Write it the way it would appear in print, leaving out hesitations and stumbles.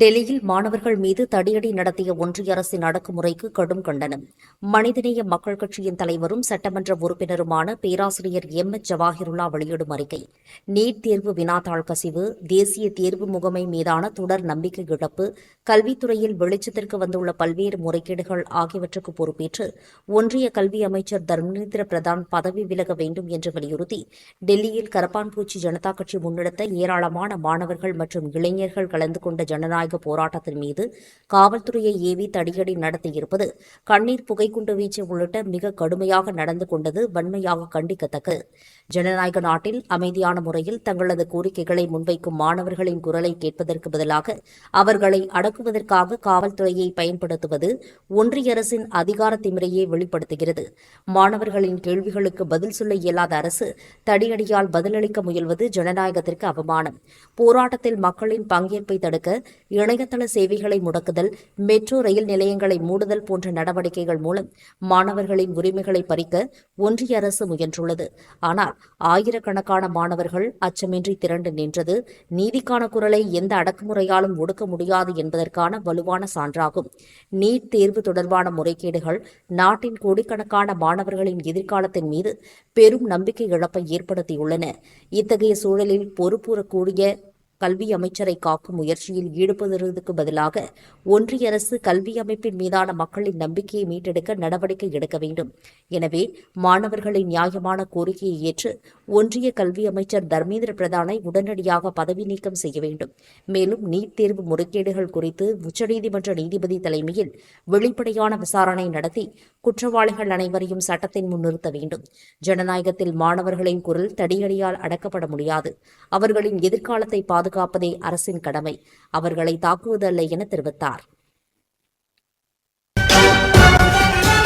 டெல்லியில் மாணவர்கள் மீது தடியடி நடத்திய ஒன்றிய அரசின் அடக்குமுறைக்கு கடும் கண்டனம். மனிதநேய மக்கள் கட்சியின் தலைவரும் சட்டமன்ற உறுப்பினருமான பேராசிரியர் எச் ஜவாஹிருல்லா வெளியிடும் அறிக்கை. நீட் தேர்வு வினாத்தாள் கசிவு, தேசிய தேர்வு முகமை மீதான தொடர் நம்பிக்கை இழப்பு, கல்வித்துறையில் வெளிச்சத்திற்கு வந்துள்ள பல்வேறு முறைகேடுகள் ஆகியவற்றுக்கு பொறுப்பேற்று ஒன்றிய கல்வி அமைச்சர் தர்மேந்திர பிரதான் பதவி விலக வேண்டும் என்று வலியுறுத்தி டெல்லியில் கரப்பான்பூச்சி ஜனதா கட்சி முன்னெடுத்த ஏராளமான மாணவர்கள் மற்றும் இளைஞர்கள் கலந்து கொண்ட ஜனநாயக போராட்டத்தின் மீது காவல்துறையை ஏவி தடியடி நடத்தியிருப்பது, கண்ணீர் புகைக்குண்டு வீச்சு உள்ளிட்ட மிக கடுமையாக நடந்து கொண்டது வன்மையாக கண்டிக்கத்தக்கது. ஜனநாயக நாட்டில் அமைதியான முறையில் தங்களது கோரிக்கைகளை முன்வைக்கும் மாணவர்களின் குரலை கேட்பதற்கு பதிலாக அவர்களை அடக்குவதற்காக காவல்துறையை பயன்படுத்துவது ஒன்றிய அரசின் அதிகார திமிரையே வெளிப்படுத்துகிறது. மாணவர்களின் கேள்விகளுக்கு பதில் சொல்ல இயலாத அரசு தடியடியால் பதிலளிக்க முயல்வது ஜனநாயகத்திற்கு அவமானம். போராட்டத்தில் மக்களின் பங்கேற்பை தடுக்க இணையதள சேவைகளை முடக்குதல், மெட்ரோ ரயில் நிலையங்களை மூடுதல் போன்ற நடவடிக்கைகள் மூலம் மாணவர்களின் உரிமைகளை பறிக்க ஒன்றிய அரசு முயன்றுள்ளது. ஆனால் ஆயிரக்கணக்கான மாணவர்கள் அச்சமின்றி திரண்டு நின்றது நீதிக்கான குரலை எந்த அடக்குமுறையாலும் ஒடுக்க முடியாது என்பதற்கான வலுவான சான்றாகும். நீட் தேர்வு தொடர்பான முறைகேடுகள் நாட்டின் கோடிக்கணக்கான மாணவர்களின் எதிர்காலத்தின் மீது பெரும் நம்பிக்கை இழப்பை ஏற்படுத்தியுள்ளன. இத்தகைய சூழலில் பொறுப்புறக்கூடிய கல்வி அமைச்சரை காக்கும் முயற்சியில் ஈடுபடுவதற்கு பதிலாக ஒன்றிய அரசு கல்வி அமைப்பின் மீதான மக்களின் நம்பிக்கையை மீட்டெடுக்க நடவடிக்கை எடுக்க வேண்டும். எனவே மாணவர்களின் நியாயமான கோரிக்கையை ஏற்று ஒன்றிய கல்வி அமைச்சர் தர்மேந்திர பிரதானை உடனடியாக பதவி நீக்கம் செய்ய வேண்டும். மேலும் நீட் தேர்வு முறைகேடுகள் குறித்து உச்சநீதிமன்ற நீதிபதி தலைமையில் வெளிப்படையான விசாரணை நடத்தி குற்றவாளிகள் அனைவரையும் சட்டத்தின் முன் நிறுத்த வேண்டும். ஜனநாயகத்தில் மாணவர்களின் குரல் தடியடியால் அடக்கப்பட முடியாது. அவர்களின் எதிர்காலத்தை பாதுகாப்பதே அரசின் கடமை, அவர்களை தாக்குவதல்ல என தெரிவித்தார்.